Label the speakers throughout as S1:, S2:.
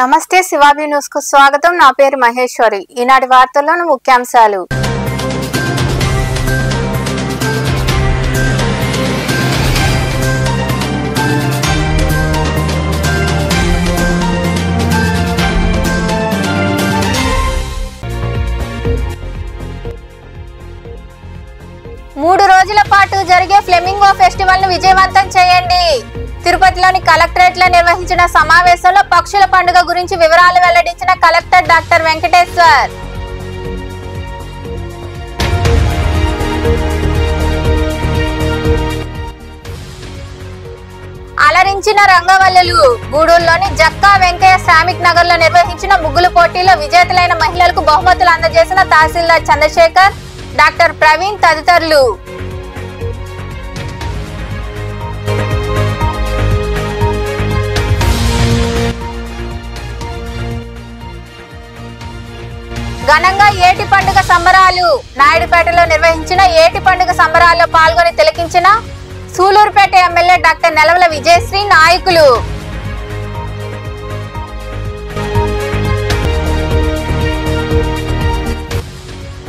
S1: నమస్తే శివాబి న్యూస్ కు స్వాగతం. నా పేరు మహేశ్వరి. ఈనాటి వార్తల్లోని ముఖ్యాంశాలు. మూడు రోజుల పాటు జరిగే ఫ్లెమింగో ఫెస్టివల్ ను విజయవంతం చేయండి. తిరుపతిలోని కలెక్టరేట్ లో నిర్వహించిన సమావేశంలో పక్షుల పండుగ గురించి వివరాలు వెల్లడించిన కలెక్టర్ డాక్టర్ వెంకటేశ్వర్. అలరించిన రంగవల్లులు. గూడూరులోని జక్కా వెంకయ్య శ్రామిక్ నగర్ లో నిర్వహించిన ముగ్గులు పోటీలో విజేతలైన మహిళలకు బహుమతులు అందజేసిన తహసీల్దార్ చంద్రశేఖర్, డాక్టర్ ప్రవీణ్ తదితరులు. ఘనంగా ఏటి పండుగ సంబరాలు. నాయుడుపేటలో నిర్వహించిన ఏటి పండుగ సంబరాల్లో పాల్గొని తిలకించిన సూలూరుపేట ఎమ్మెల్యే డాక్టర్ నెలవల విజయశ్రీ నాయకులు.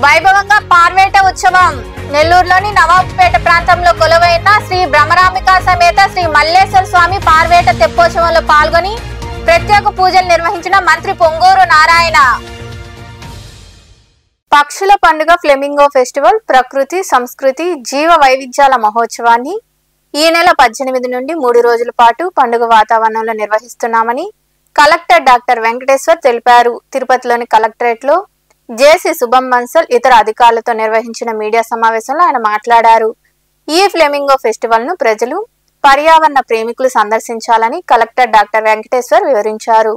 S1: వైభవంగా పార్వేట ఉత్సవం. నెల్లూరులోని నవాబుపేట ప్రాంతంలో కొలువైన శ్రీ బ్రహ్మరాంబికా సమేత శ్రీ మల్లేశ్వర స్వామి పార్వేట తెప్పోత్సవంలో పాల్గొని ప్రత్యేక పూజలు నిర్వహించిన మంత్రి పొంగూరు నారాయణ. పక్షుల పండుగ ఫ్లెమింగో ఫెస్టివల్ ప్రకృతి, సంస్కృతి, జీవ వైవిధ్యాల మహోత్సవాన్ని ఈ నెల 18 నుండి 3 రోజుల పాటు పండుగ వాతావరణంలో నిర్వహిస్తున్నామని కలెక్టర్ డాక్టర్ వెంకటేశ్వర్ తెలిపారు. తిరుపతిలోని కలెక్టరేట్ లో జేసీ శుభం బన్సల్ ఇతర అధికారులతో నిర్వహించిన మీడియా సమావేశంలో ఆయన మాట్లాడారు. ఈ ఫ్లెమింగో ఫెస్టివల్ ను ప్రజలు, పర్యావరణ ప్రేమికులు సందర్శించాలని కలెక్టర్ డాక్టర్ వెంకటేశ్వర్ వివరించారు.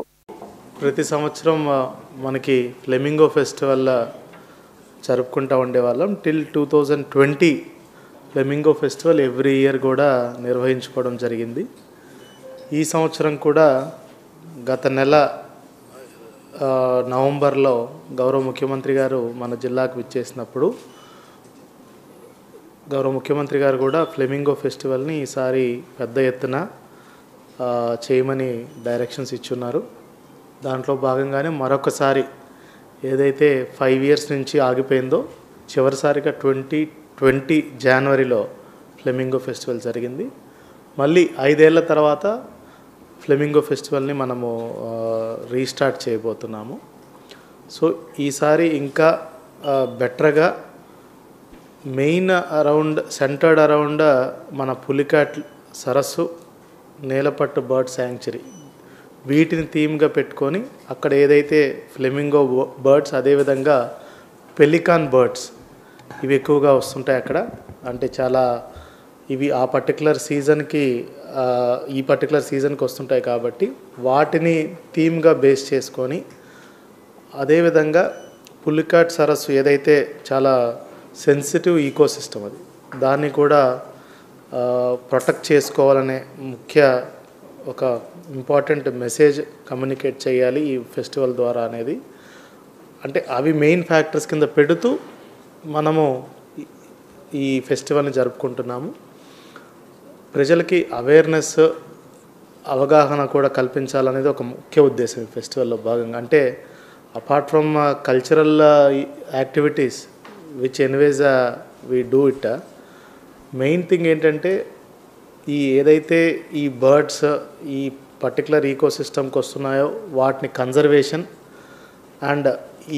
S2: ప్రతి సంవత్సరం మనకి ఫ్లెమింగో ఫెస్టివల్ జరుపుకుంటూ ఉండేవాళ్ళం. Till 2020 flamingo festival every year కూడా నిర్వహించుకోవడం జరిగింది. ఈ సంవత్సరం కూడా గత నెల నవంబర్లో గౌరవ ముఖ్యమంత్రి గారు మన జిల్లాకు విచ్చేసినప్పుడు గౌరవ ముఖ్యమంత్రి గారు కూడా ఫ్లెమింగో ఫెస్టివల్ని ఈసారి పెద్ద ఎత్తున చేయమని డైరెక్షన్స్ ఇచ్చున్నారు. దాంట్లో భాగంగానే మరొకసారి ఏదైతే 5 ఇయర్స్ నుంచి ఆగిపోయిందో చివరిసారిగా 2020 జనవరిలో ఫ్లెమింగో ఫెస్టివల్ జరిగింది. మళ్ళీ 5 ఏళ్ల తర్వాత ఫ్లెమింగో ఫెస్టివల్ని మనము రీస్టార్ట్ చేయబోతున్నాము. సో ఈసారి ఇంకా బెటర్గా మెయిన్ సెంటర్డ్ అరౌండ్ మన పులికాట్ సరస్సు, నేలపట్టు బర్డ్ శాంక్చురీ వీటిని థీమ్గా పెట్టుకొని అక్కడ ఏదైతే ఫ్లెమింగో బర్డ్స్, అదేవిధంగా పెలికాన్ బర్డ్స్ ఇవి ఎక్కువగా వస్తుంటాయి అక్కడ. అంటే చాలా ఇవి ఆ పర్టికులర్ సీజన్కి ఈ పర్టికులర్ సీజన్కి వస్తుంటాయి కాబట్టి వాటిని థీమ్గా బేస్ చేసుకొని, అదేవిధంగా పులికాట్ సరస్సు ఏదైతే చాలా సెన్సిటివ్ ఈకోసిస్టమ్ అది, దాన్ని కూడా ప్రొటెక్ట్ చేసుకోవాలనే ముఖ్య ఒక ఇంపార్టెంట్ మెసేజ్ కమ్యూనికేట్ చేయాలి ఈ ఫెస్టివల్ ద్వారా అనేది. అంటే అవి మెయిన్ ఫ్యాక్టర్స్ కింద పెడుతూ మనము ఈ ఫెస్టివల్ని జరుపుకుంటున్నాము. ప్రజలకి అవేర్నెస్, అవగాహన కూడా కల్పించాలనేది ఒక ముఖ్య ఉద్దేశం ఈ ఫెస్టివల్లో భాగంగా. అంటే apart from cultural activities which anyways we do it, main thing ఏంటంటే ఈ ఏదైతే ఈ బర్డ్స్ ఈ పర్టికులర్ ఈకోసిస్టమ్కి వస్తున్నాయో వాటిని కన్జర్వేషన్ అండ్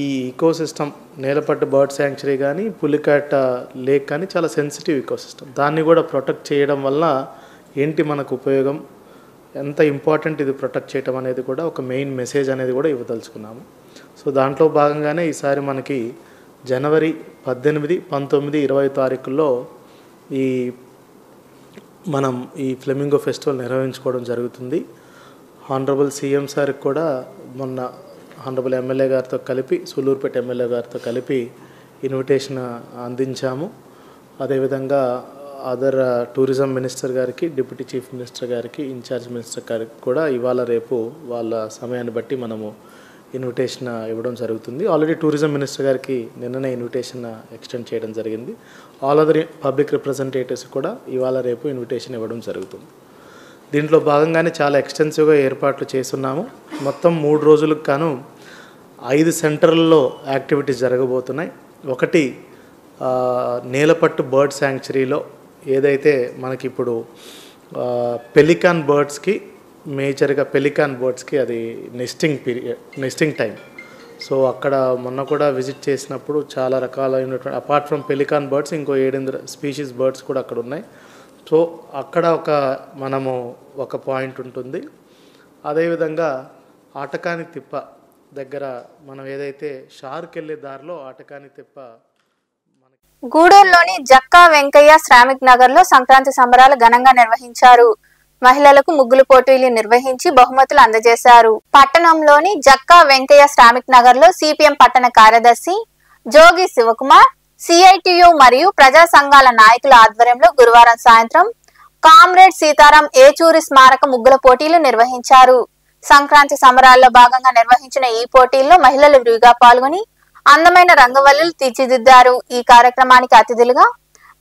S2: ఈ ఈకోసిస్టమ్ నేలపట్టు బర్డ్ శాంక్చురీ కానీ పులికాట్ లేక్ కానీ చాలా సెన్సిటివ్ ఈకోసిస్టమ్, దాన్ని కూడా ప్రొటెక్ట్ చేయడం వల్ల ఏంటి మనకు ఉపయోగం, ఎంత ఇంపార్టెంట్ ఇది ప్రొటెక్ట్ చేయడం అనేది కూడా ఒక మెయిన్ మెసేజ్ అనేది కూడా ఇవ్వదలుచుకున్నాము. సో దాంట్లో భాగంగానే ఈసారి మనకి జనవరి 18, 19, 20 తారీఖుల్లో మనం ఈ ఫ్లెమింగో ఫెస్టివల్ నిర్వహించుకోవడం జరుగుతుంది. హానరబుల్ సీఎం సార్కి కూడా మొన్న హానరబుల్ ఎమ్మెల్యే గారితో కలిపి, సూలూరుపేట ఎమ్మెల్యే గారితో కలిపి ఇన్విటేషన్ అందించాము. అదేవిధంగా అదర్ టూరిజం మినిస్టర్ గారికి, డిప్యూటీ చీఫ్ మినిస్టర్ గారికి, ఇన్ఛార్జ్ మినిస్టర్ గారికి కూడా ఇవాళ రేపు వాళ్ళ సమయాన్ని బట్టి మనము ఇన్విటేషన్ ఇవ్వడం జరుగుతుంది. ఆల్రెడీ టూరిజం మినిస్టర్ గారికి నిన్ననే ఇన్విటేషన్ ఎక్స్టెండ్ చేయడం జరిగింది. ఆల్ అదర్ పబ్లిక్ రిప్రజెంటేటివ్స్ కూడా ఇవాళ రేపు ఇన్విటేషన్ ఇవ్వడం జరుగుతుంది. దీంట్లో భాగంగానే చాలా ఎక్స్టెన్సివ్గా ఏర్పాట్లు చేస్తున్నాము. మొత్తం 3 రోజులకు గాను 5 సెంటర్లలో యాక్టివిటీస్ జరగబోతున్నాయి. ఒకటి నేలపట్టు బర్డ్ శాంక్చురీలో ఏదైతే మనకి ఇప్పుడు పెలికాన్ బర్డ్స్కి మేజర్గా పెలికాన్ బర్డ్స్కి అది నెస్టింగ్ టైం. సో అక్కడ మొన్న కూడా విజిట్ చేసినప్పుడు చాలా రకాలైనటువంటి అపార్ట్ ఫ్రమ్ పెలికాన్ బర్డ్స్ ఇంకో 7 స్పీషీస్ బర్డ్స్ కూడా అక్కడ ఉన్నాయి. సో అక్కడ మనము ఒక పాయింట్ ఉంటుంది. అదేవిధంగా ఆటకాని తిప్ప దగ్గర మనం ఏదైతే షార్క్ వెళ్ళే దారిలో ఆటకాని తిప్ప
S1: గూడూరులోని జక్కా వెంకయ్య శ్రామిక్ నగర్లో సంక్రాంతి సంబరాలు ఘనంగా నిర్వహించారు. మహిళలకు ముగ్గులు పోటీలు నిర్వహించి బహుమతులు అందజేశారు. పట్టణంలోని జక్కా వెంకయ్య శ్రామిక్ నగర్లో సిపిఎం పట్టణ కార్యదర్శి జోగి శివకుమార్, సిఐటియు మరియు ప్రజా సంఘాల నాయకుల ఆధ్వర్యంలో గురువారం సాయంత్రం కామ్రేడ్ సీతారాం ఏచూరి స్మారక ముగ్గుల పోటీలు నిర్వహించారు. సంక్రాంతి సంబరాల్లో భాగంగా నిర్వహించిన ఈ పోటీల్లో మహిళలు విరివిగా పాల్గొని అందమైన రంగవల్లులు తీర్చిదిద్దారు. ఈ కార్యక్రమానికి అతిథులుగా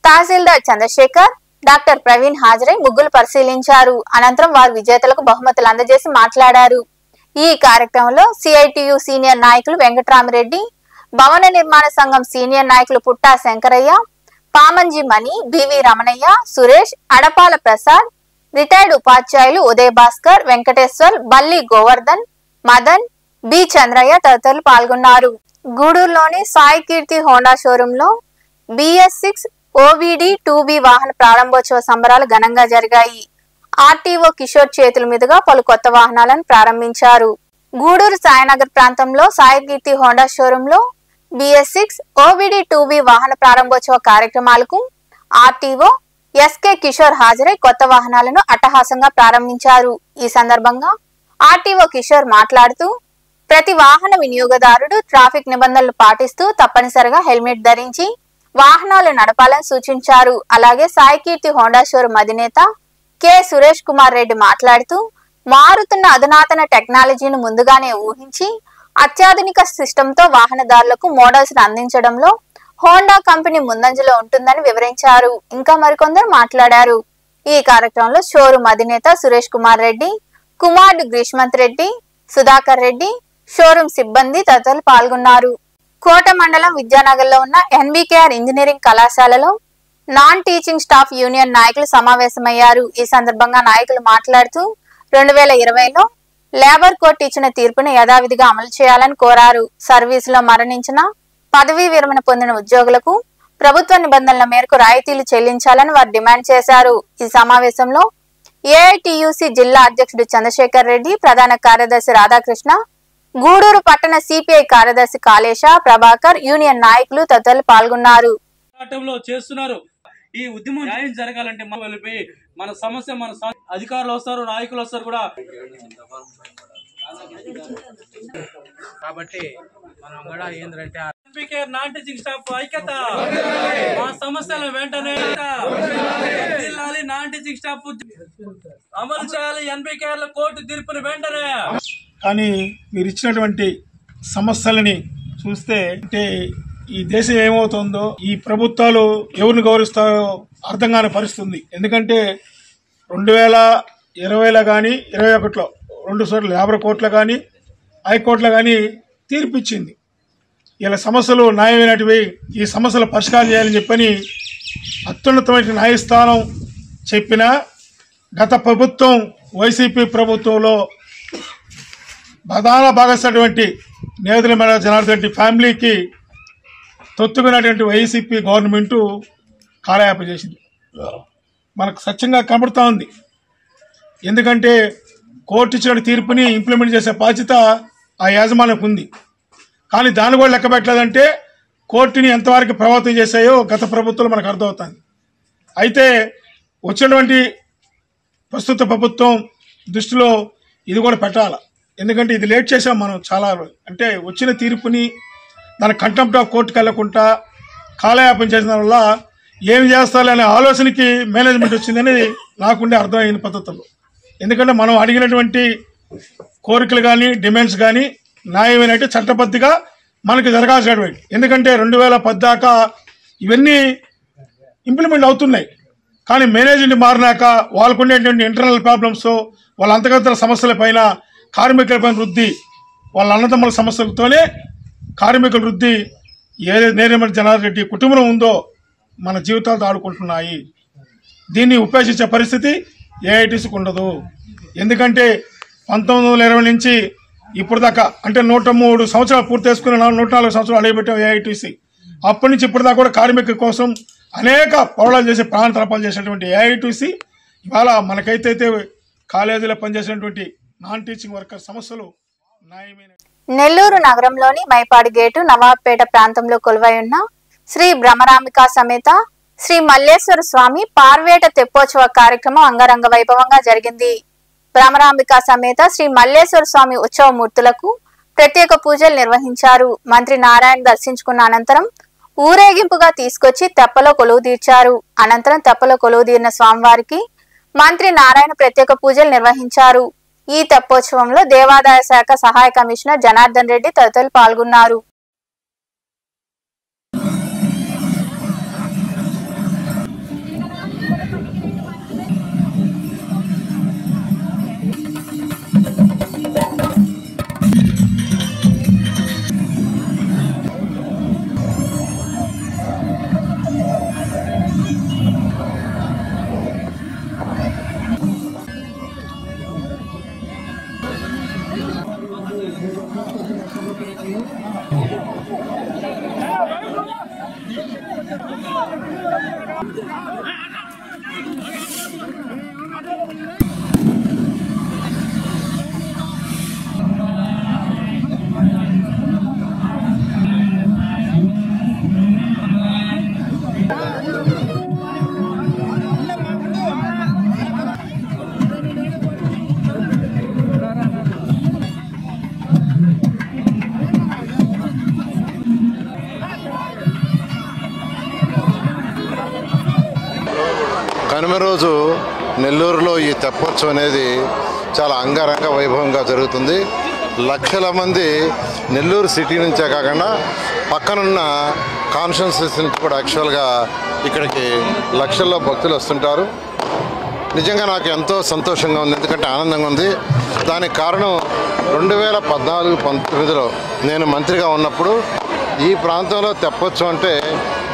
S1: తహసీల్దార్ చంద్రశేఖర్, డాక్టర్ ప్రవీణ్ హాజరై ముగ్గులు పరిశీలించారు. అనంతరం వారు విజేతలకు బహుమతులు అందజేసి మాట్లాడారు. ఈ కార్యక్రమంలో సిఐటియు సీనియర్ నాయకులు వెంకటరామిరెడ్డి, భవన నిర్మాణ సంఘం సీనియర్ నాయకులు పుట్టా శంకరయ్య, పామంజి మణి, బివి రమణయ్య, సురేష్, అడపాల ప్రసాద్, రిటైర్డ్ ఉపాధ్యాయులు ఉదయ్ భాస్కర్, వెంకటేశ్వర్, బల్లి గోవర్ధన్, మదన్, బి చంద్రయ్య తదితరులు పాల్గొన్నారు. గూడూరులోని సాయి కీర్తి హోండా షోరూంలో BS6 OVD 2B వాహన ప్రారంభోత్సవ సంబరాలు ఘనంగా జరిగాయి. ఆర్టీఓ కిషోర్ చేతుల మీదుగా పలు కొత్త వాహనాలను ప్రారంభించారు. గూడూరు సాయినగర్ ప్రాంతంలో సాయి కీర్తి హోండా షోరూంలో BS6 OVD 2B వాహన ప్రారంభోత్సవ కార్యక్రమాలకు ఆర్టీఓ SK కిషోర్ హాజరై కొత్త వాహనాలను అట్టహాసంగా ప్రారంభించారు. ఈ సందర్భంగా ఆర్టీఓ కిషోర్ మాట్లాడుతూ ప్రతి వాహన వినియోగదారుడు ట్రాఫిక్ నిబంధనలు పాటిస్తూ తప్పనిసరిగా హెల్మెట్ ధరించి వాహనాలు నడపాలని సూచించారు. అలాగే సాయి కీర్తి హోండా షోరూమ్ అధినేత కె సురేష్ కుమార్ రెడ్డి మాట్లాడుతూ మారుతున్న అధునాతన టెక్నాలజీని ముందుగానే ఊహించి అత్యాధునిక సిస్టంతో వాహనదారులకు మోడల్స్ అందించడంలో హోండా కంపెనీ ముందంజలో ఉంటుందని వివరించారు. ఇంకా మరికొందరు మాట్లాడారు. ఈ కార్యక్రమంలో షోరూమ్ అధినేత సురేష్ కుమార్ రెడ్డి, కుమారుడు గ్రీష్మంత్ రెడ్డి, సుధాకర్ రెడ్డి, షోరూమ్ సిబ్బంది తదితరులు పాల్గొన్నారు. కోట మండలం విద్యానగర్లో ఉన్న NBKR ఇంజనీరింగ్ కళాశాలలో నాన్ టీచింగ్ స్టాఫ్ యూనియన్ నాయకులు సమావేశమయ్యారు. ఈ సందర్భంగా నాయకులు మాట్లాడుతూ 2020లో లేబర్ కోర్టు ఇచ్చిన తీర్పును యథావిధిగా అమలు చేయాలని కోరారు. సర్వీసులో మరణించిన, పదవీ విరమణ పొందిన ఉద్యోగులకు ప్రభుత్వ నిబంధనల మేరకు రాయితీలు చెల్లించాలని వారు డిమాండ్ చేశారు. ఈ సమావేశంలో AITUC జిల్లా అధ్యక్షుడు చంద్రశేఖర్ రెడ్డి, ప్రధాన కార్యదర్శి రాధాకృష్ణ, గూడూరు పట్టణ CPI కార్యదర్శి కాళేశ, ప్రభాకర్, యూనియన్ నాయకులు తదితరులు పాల్గొన్నారు.
S3: చేస్తున్నారు. ఈ ఉద్యమం న్యాయం జరగాలంటే మన సమస్య మన అధికారులు వస్తారు, నాయకులు వస్తారు కూడా. కాబట్టి మనం కూడా ఏంటంటే NBKR నాన్ టీచింగ్ స్టాఫ్ ఐక్యత, మా సమస్యలను వెంటనే జిల్లాలి, నాన్ టీచింగ్ స్టాఫ్ అమలు చేయాలి. NBKR కోర్టు తీర్పుని వెంటనే.
S4: కానీ మీరు ఇచ్చినటువంటి సమస్యలని చూస్తే అంటే ఈ దేశం ఏమవుతుందో, ఈ ప్రభుత్వాలు ఎవరిని గౌరవిస్తారో అర్థం కాని పరిస్థితుంది. ఎందుకంటే 2020లో కానీ 2021లో 2 చోట్ల 50 కోట్ల కానీ హైకోర్టులో కానీ తీర్పిచ్చింది. ఇలా సమస్యలు న్యాయమైనటివి, ఈ సమస్యలు పరిష్కారం చేయాలని చెప్పని అత్యున్నతమైన న్యాయస్థానం చెప్పిన గత ప్రభుత్వం వైసీపీ ప్రభుత్వంలో ప్రధాన భాగస్వామైనటువంటి నేదులమల జనార్దన్ రెడ్డి ఫ్యామిలీకి తొత్తుకున్నటువంటి వైసీపీ గవర్నమెంటు కాలయాపన చేసింది. మనకు సత్యంగా కనబడుతూ ఉంది. ఎందుకంటే కోర్టు ఇచ్చిన తీర్పుని ఇంప్లిమెంట్ చేసే బాధ్యత ఆ యాజమాన్యానికి ఉంది. కానీ దాన్ని కూడా లెక్క పెట్టలేదంటే కోర్టుని ఎంతవరకు ప్రభావితం చేశాయో గత ప్రభుత్వంలో మనకు అర్థమవుతుంది. అయితే వచ్చినటువంటి ప్రస్తుత ప్రభుత్వం దృష్టిలో ఇది కూడా పెట్టాలి. ఎందుకంటే ఇది లేట్ చేసాం మనం చాలా. అంటే వచ్చిన తీర్పుని దాని కంటెంప్ట్ ఆఫ్ కోర్టుకు వెళ్లకుండా కాలయాపన చేసిన వల్ల ఏం చేస్తారనే ఆలోచనకి మేనేజ్మెంట్ వచ్చిందని నాకుండే అర్థమైన పద్ధతుల్లో. ఎందుకంటే మనం అడిగినటువంటి కోరికలు కానీ డిమాండ్స్ కానీ న్యాయమైనట్టు చట్టబద్ధిగా మనకి జరగాల్సినటువంటి. ఎందుకంటే 2010 దాకా ఇవన్నీ ఇంప్లిమెంట్ అవుతున్నాయి. కానీ మేనేజ్మెంట్ మారినాక వాళ్ళకు ఉండేటువంటి ఇంటర్నల్ ప్రాబ్లమ్స్, వాళ్ళ అంతర్గత సమస్యల పైన, కార్మికులపైన వృద్ధి, వాళ్ళ అన్నదమ్ముల సమస్యలతోనే కార్మికుల వృద్ధి ఏదైతే నేరేమల్లి జనార్దన్ రెడ్డి కుటుంబం ఉందో మన జీవితాలతో ఆడుకుంటున్నాయి. దీన్ని ఉపేక్షించే పరిస్థితి ఏఐటీసీకి ఉండదు. ఎందుకంటే 1920 నుంచి ఇప్పుడు దాకా అంటే 103 సంవత్సరాలు పూర్తి చేసుకుని 104 సంవత్సరాలు అడుగుపెట్టాం ఏఐటీసీ. అప్పటి నుంచి ఇప్పటిదాకా కూడా కార్మికుల కోసం అనేక పోరాటాలు చేసి ప్రాణ తలపాలు చేసినటువంటి ఏఐటీసీ ఇవాళ మనకైతే కాలేజీలో పనిచేసినటువంటి నాన్ టీచింగ్ వర్కర్ సమస్యలు న్యాయమైన.
S1: నెల్లూరు నగరంలోని మైపాడు గేటు నవాబ్పేట ప్రాంతంలో కొలువై ఉన్న శ్రీ భ్రమరాంబికా సమేత శ్రీ మల్లేశ్వర స్వామి పార్వేట తెప్పోత్సవ కార్యక్రమం అంగరంగ వైభవంగా జరిగింది. భ్రమరాంబికా సమేత శ్రీ మల్లేశ్వర స్వామి ఉత్సవ మూర్తులకు ప్రత్యేక పూజలు నిర్వహించారు. మంత్రి నారాయణ దర్శించుకున్న అనంతరం ఊరేగింపుగా తీసుకొచ్చి తెప్పలో కొలువు తీర్చారు. అనంతరం తెప్పలో కొలువు తీరిన స్వామివారికి మంత్రి నారాయణ ప్రత్యేక పూజలు నిర్వహించారు. ఈ తెప్పోత్సవంలో దేవాదాయ శాఖ సహాయ కమిషనర్ జనార్దన్ రెడ్డి తదితరులు పాల్గొన్నారు.
S5: కనుమ రోజు నెల్లూరులో ఈ తెప్పోత్సవం అనేది చాలా అంగరంగ వైభవంగా జరుగుతుంది. లక్షల మంది నెల్లూరు సిటీ నుంచే కాకుండా పక్కనున్న కాన్స్టిట్యున్సీస్ నుంచి కూడా యాక్చువల్గా ఇక్కడికి లక్షల్లో భక్తులు వస్తుంటారు. నిజంగా నాకు ఎంతో సంతోషంగా ఉంది, ఎందుకంటే ఆనందంగా ఉంది. దానికి కారణం 2014-19లో నేను మంత్రిగా ఉన్నప్పుడు ఈ ప్రాంతంలో తెప్పోత్సవం అంటే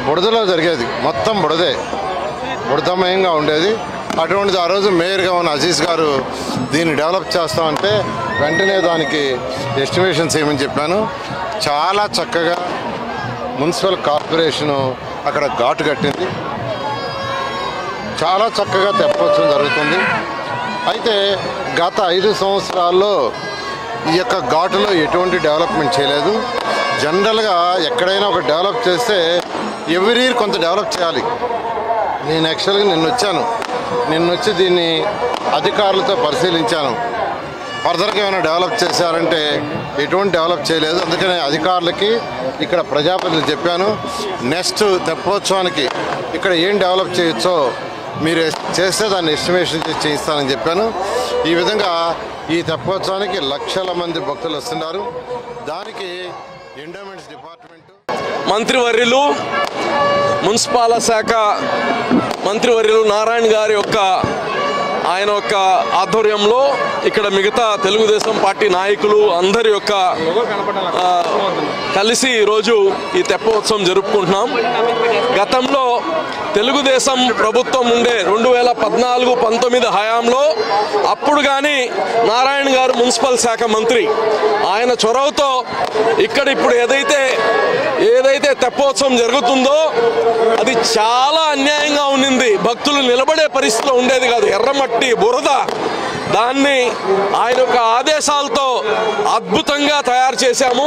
S5: బుడదలో జరిగేది, మొత్తం బుడదమయంగా ఉండేది. అటువంటిది ఆ రోజు మేయర్గా ఉన్న అజీజ్ గారు దీన్ని డెవలప్ చేస్తామంటే వెంటనే దానికి ఎస్టిమేషన్ చేయమని చెప్పాను. చాలా చక్కగా మున్సిపల్ కార్పొరేషను అక్కడ ఘాటు కట్టింది. చాలా చక్కగా తెప్పోత్సవం జరుగుతుంది. అయితే గత 5 సంవత్సరాల్లో ఈ యొక్క ఘాటులో ఎటువంటి డెవలప్మెంట్ చేయలేదు. జనరల్గా ఎక్కడైనా ఒక డెవలప్ చేస్తే ఎవ్రీ ఇయర్ కొంత డెవలప్ చేయాలి. నేను యాక్చువల్గా నిన్నొచ్చి దీన్ని అధికారులతో పరిశీలించాను. ఫర్దర్గా ఏమైనా డెవలప్ చేశారంటే ఎటువంటి డెవలప్ చేయలేదు. అందుకనే అధికారులకి ఇక్కడ ప్రజాప్రతినిధులు చెప్పాను, నెక్స్ట్ తెప్పోత్సవానికి ఇక్కడ ఏం డెవలప్ చేయొచ్చో మీరు చేస్తే దాన్ని ఎస్టిమేషన్ చేసి చేయిస్తానని చెప్పాను. ఈ విధంగా ఈ తెప్పోత్సవానికి లక్షల మంది భక్తులు వస్తున్నారు. దానికి ఎండోమెంట్స్ డిపార్ట్మెంట్
S6: మంత్రివర్యులు, మున్సిపల్ శాఖ మంత్రివర్యులు నారాయణ గారి ఆయన యొక్క ఆధ్వర్యంలో ఇక్కడ మిగతా తెలుగుదేశం పార్టీ నాయకులు అందరి యొక్క కలిసి ఈరోజు ఈ తెప్పోత్సవం జరుపుకుంటున్నాం. గతంలో తెలుగుదేశం ప్రభుత్వం ఉండే 2014-19 హయాంలో అప్పుడు కానీ నారాయణ గారు మున్సిపల్ శాఖ మంత్రి, ఆయన చొరవతో ఇక్కడ ఇప్పుడు ఏదైతే తెప్పోత్సవం జరుగుతుందో అది చాలా అన్యాయంగా ఉండింది. భక్తులు నిలబడే పరిస్థితిలో ఉండేది కాదు, ఎర్రమట్టి బురద. దాన్ని ఆయన యొక్క ఆదేశాలతో అద్భుతంగా తయారు చేశాము.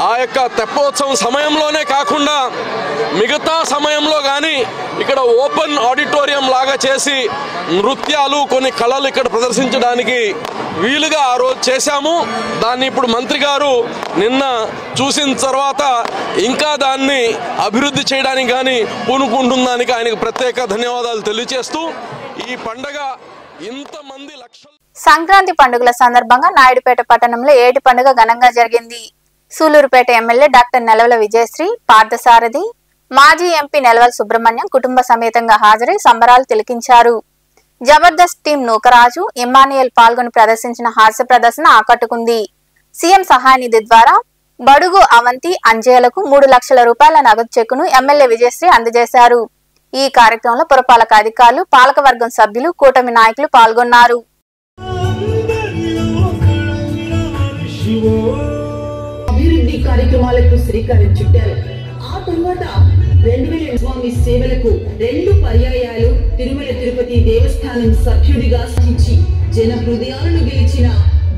S6: ఆ యొక్క తెప్పోత్సవం సమయంలోనే కాకుండా మిగతా సమయంలో కానీ ఇక్కడ ఓపెన్ ఆడిటోరియం లాగా చేసి నృత్యాలు, కొన్ని కళలు ఇక్కడ ప్రదర్శించడానికి వీలుగా ఆ రోజు చేశాము. దాన్ని ఇప్పుడు మంత్రి గారు నిన్న చూసిన తర్వాత ఇంకా దాన్ని అభివృద్ధి చేయడానికి కానీ పూనుకుంటుందానికి ఆయనకు ప్రత్యేక ధన్యవాదాలు తెలియజేస్తూ ఈ పండగ ఇంతమంది లక్షలు.
S1: సంక్రాంతి పండుగల సందర్భంగా నాయుడుపేట పట్టణంలో ఏటి పండుగ ఘనంగా జరిగింది. సూలూరుపేట ఎమ్మెల్యే డాక్టర్ నెలవల విజయశ్రీ, పార్థసారథి, మాజీ ఎంపీ నెలవల సుబ్రహ్మణ్యం కుటుంబ సమేతంగా హాజరై సంబరాలు తిలకించారు. జబర్దస్త్ టీం నూకరాజు, ఇమ్మాన్యుయల్ పాల్గొని ప్రదర్శించిన హాస్య ప్రదర్శన ఆకట్టుకుంది. సీఎం సహాయ నిధి ద్వారా బడుగు అవంతి అంజయ్యలకు 3 లక్షల రూపాయల నగదు చెక్కును ఎమ్మెల్యే విజయశ్రీ అందజేశారు. ఈ కార్యక్రమంలో పురపాలక అధికారులు, పాలకవర్గం సభ్యులు, కూటమి నాయకులు పాల్గొన్నారు.
S7: అభివృద్ధి కార్యక్రమాలకు శ్రీకారం చుట్టారు. ఆ తర్వాత 2000 స్వామి సేవలకు 2 పర్యాయాలు తిరుమల తిరుపతి దేవస్థానం సభ్యుడిగా సాధించి జన హృదయాలను గెలిచిన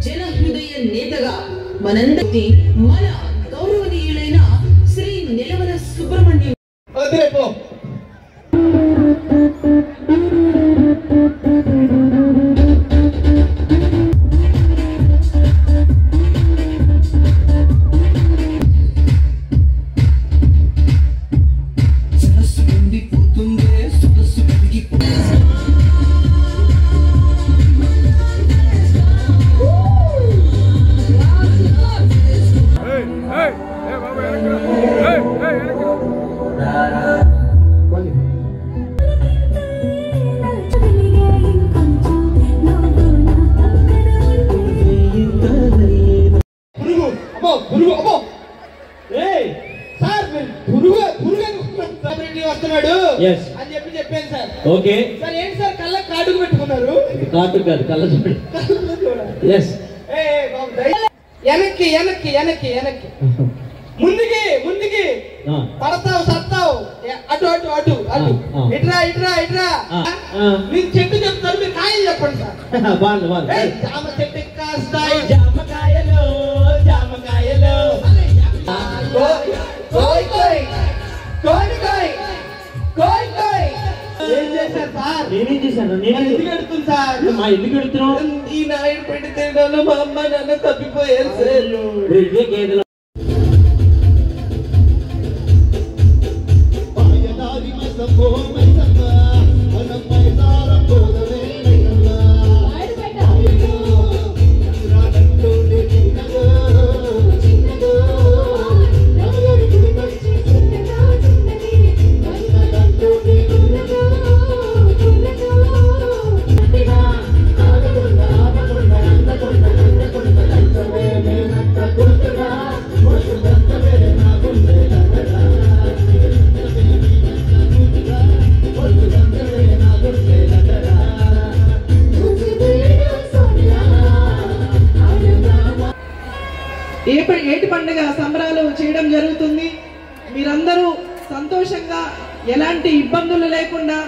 S7: జన హృదయ నేతగా మనందరి మన గౌరవనీయులైన శ్రీ నెలవల సుబ్రహ్మణ్యం
S8: అని చెప్పాను సార్. Okay sir. ఏంటి సార్ కళ్ళ కాటుకు పెట్టుకున్నారు? కాటు కాదు, కళ్ళ చూడండి. వెనక్కి వెనక్కి వెనక్కి వెనక్కి ముందుకి ముందుకి పడతావు సత్తావు. అటు అటు అటు అటు ఇట్రా ఇట్రా ఇట్రా. మీరు చెట్టు చెప్తారు, మీరు కాయలు చెప్పండి సార్. జామ చెట్టు కాస్తాయి జామకాయలు జామకాయలు. ఏం చేశారు సార్? నేనేం చేశాను? నేను ఎందుకు ఎడుతుంది సార్? మా ఎందుకు ఎడుతున్నావు? ఈ నాయుడు పెట్టి తినడంలో మా అమ్మ నాన్న తప్పిపోయారు సార్. ఇదే గేదెలు ఏటి పండుగ సంబరాలు చేయడం జరుగుతుంది. మీరందరూ సంతోషంగా ఎలాంటి ఇబ్బందులు లేకుండా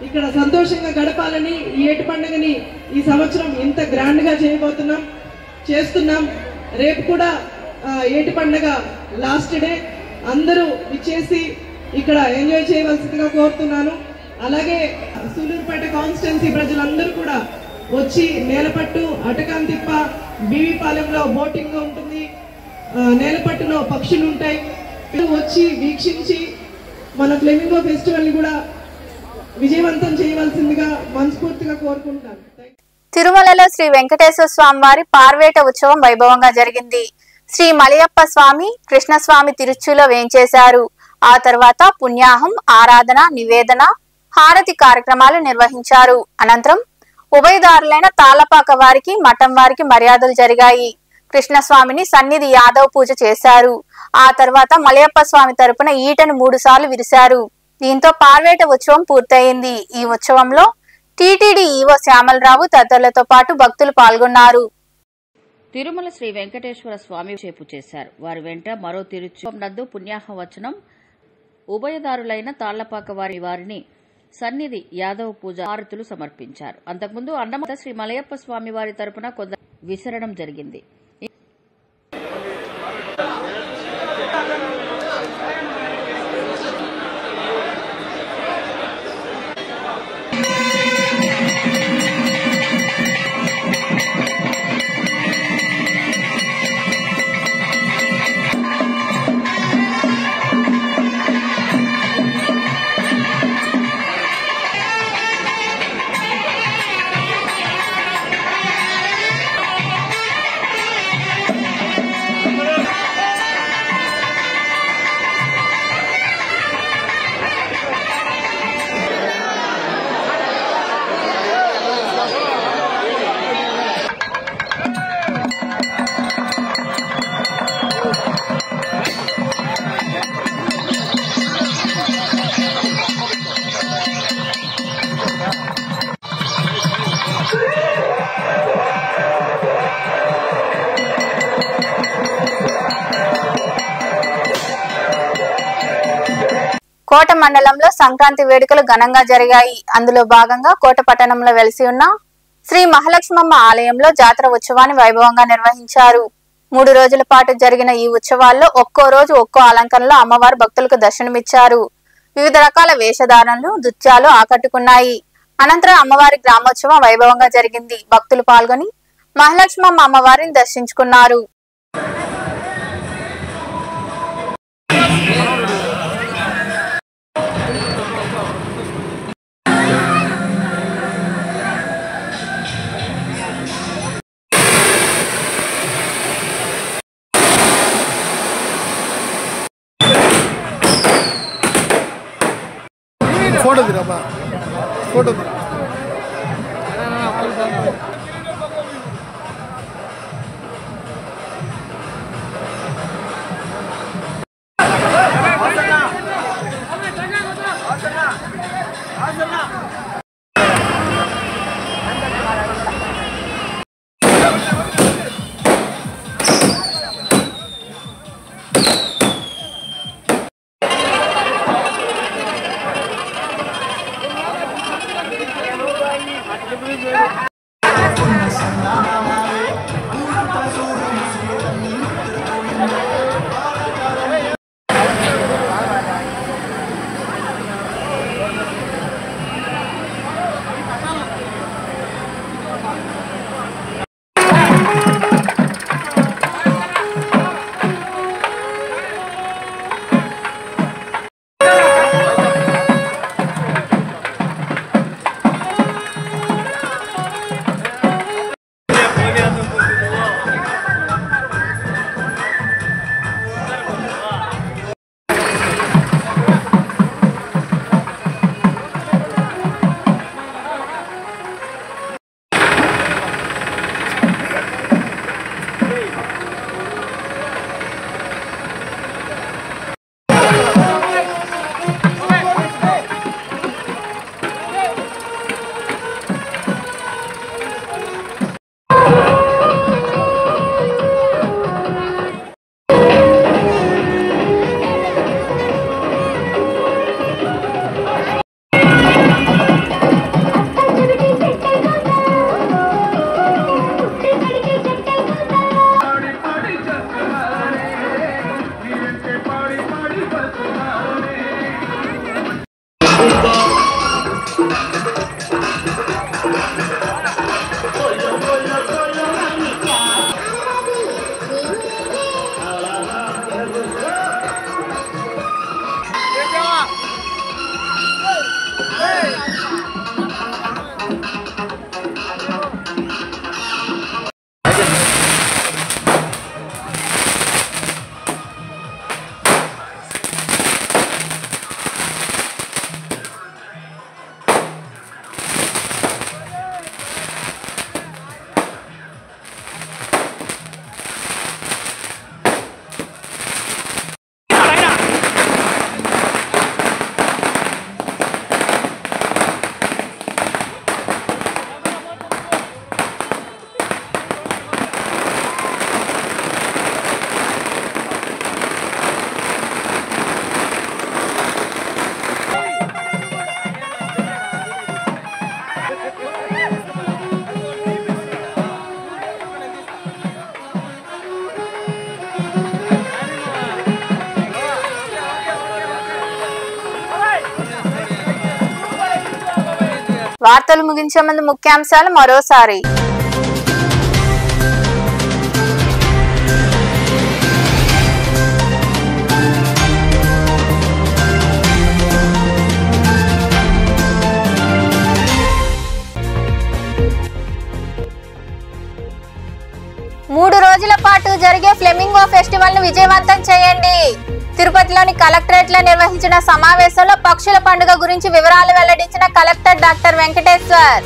S8: ఇక్కడ సంతోషంగా గడపాలని ఈ ఏటి పండుగని ఈ సంవత్సరం ఇంత గ్రాండ్ గా చేస్తున్నాం. రేపు కూడా ఏటి పండుగ లాస్ట్ డే. అందరూ ఇచ్చేసి ఇక్కడ ఎంజాయ్ చేయవలసిందిగా కోరుతున్నాను. అలాగే సూలూరుపేట కాన్స్టిట్యున్సీ ప్రజలందరూ కూడా వచ్చి నేలపట్టు, అటకాంతిప్ప, బీవీపాలెంలో బోటింగ్ ఉంటుంది, నేలపట్టులో పక్షులు ఉంటాయి. వచ్చి వీక్షించి మన ఫ్లెమింగో ఫెస్టివల్ ని కూడా విజయవంతం చేయవలసిందిగా మనస్ఫూర్తిగా కోరుకుంటాను.
S1: తిరుమలలో శ్రీ వెంకటేశ్వర స్వామి వారి పార్వేట ఉత్సవం వైభవంగా జరిగింది. శ్రీ మలయప్ప స్వామి, కృష్ణస్వామి తిరుచులో వేంచేశారు. ఆ తర్వాత పుణ్యాహం, ఆరాధన, నివేదన, హారతి కార్యక్రమాలు నిర్వహించారు. అనంతరం ఉభయదారులైన తాళ్లపాక వారికి, మఠం వారికి మర్యాదలు జరిగాయి. కృష్ణస్వామిని సన్నిధి యాదవ్ పూజ చేశారు. ఆ తర్వాత మలయప్ప స్వామి తరపున ఈటను 3 సార్లు విరిశారు. దీంతో పార్వేట ఉత్సవం పూర్తయింది. ఈ ఉత్సవంలో టీటీడీ ఈవో శ్యామలరావు తదితరులతో పాటు భక్తులు పాల్గొన్నారు.
S9: తిరుమల శ్రీ వెంకటేశ్వర స్వామి చేపు చేశారు. వారి వెంట మరో తిరుచువం నందు పుణ్యాహ వచనం, ఉభయదారులైన తాళ్లపాక వారిని సన్నిధి యాదవ్ పూజ హారతులు సమర్పించారు. అంతకుముందు అన్నమత శ్రీ మలయప్ప స్వామి వారి తరపున కొందరు విసరడం జరిగింది.
S1: కోట మండలంలో సంక్రాంతి వేడుకలు ఘనంగా జరిగాయి. అందులో భాగంగా కోట పట్టణంలో వెలిసి ఉన్న శ్రీ మహాలక్ష్మమ్మ ఆలయంలో జాతర ఉత్సవాన్ని వైభవంగా నిర్వహించారు. 3 రోజుల పాటు జరిగిన ఈ ఉత్సవాల్లో ఒక్కో రోజు ఒక్కో అలంకరణలో అమ్మవారు భక్తులకు దర్శనమిచ్చారు. వివిధ రకాల వేషధారణలు, నృత్యాలు ఆకట్టుకున్నాయి. అనంతరం అమ్మవారి గ్రామోత్సవం వైభవంగా జరిగింది. భక్తులు పాల్గొని మహాలక్ష్మమ్మ అమ్మవారిని దర్శించుకున్నారు.
S10: फोटो दिरा बा फोटो दिरा
S1: వార్తలు ముగించే ముందు ముఖ్యాంశాలు మరోసారి. మూడు రోజుల పాటు జరిగే ఫ్లెమింగో ఫెస్టివల్ ను విజయవంతం చేయండి. తిరుపతిలోని కలెక్టరేట్ లో నిర్వహించిన సమావేశంలో పక్షుల పండుగ గురించి వివరాలు వెల్లడించిన కలెక్టర్ డాక్టర్ వెంకటేశ్వర్.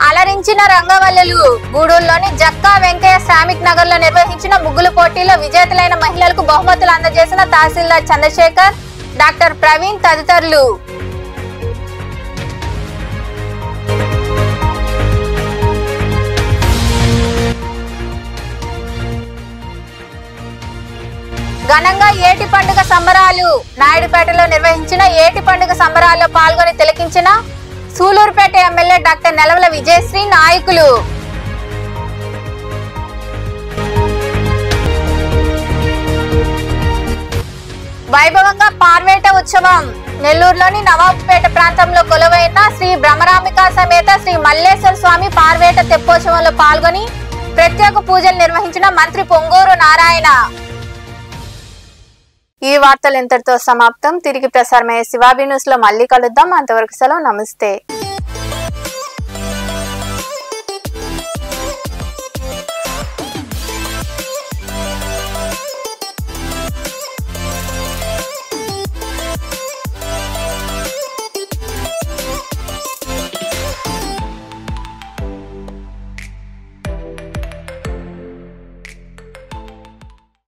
S1: అలరించిన రంగవల్లులు. గూడూరులోని జక్కా వెంకయ్య శ్రామిక్ నగర్ లో నిర్వహించిన ముగ్గులు పోటీలో విజేతలైన మహిళలకు బహుమతులు అందజేసిన తహసీల్దార్ చంద్రశేఖర్, డాక్టర్ ప్రవీణ్ తదితరులు. ఘనంగా ఏటి పండుగ సంబరాలు. నాయుడుపేటలో నిర్వహించిన ఏటి పండుగ సంబరాల్లో పాల్గొని తిలకించిన సూలూరుపేట ఎమ్మెల్యే డాక్టర్ నెలవల విజయశ్రీ నాయకులు. వైభవంగా పార్వేట ఉత్సవం. నెల్లూరులోని నవాబుపేట ప్రాంతంలో కొలువైన శ్రీ బ్రహ్మరాంబికా సమేత శ్రీ మల్లేశ్వర స్వామి పార్వేట తెప్పోత్సవంలో పాల్గొని ప్రత్యేక పూజలు నిర్వహించిన మంత్రి పొంగూరు నారాయణ. ఈ వార్తలు ఇంతటితో సమాప్తం. తిరిగి ప్రసారమయ్యే శివాబి న్యూస్ లో మళ్ళీ కలుద్దాం. అంతవరకు సెలవు. నమస్తే.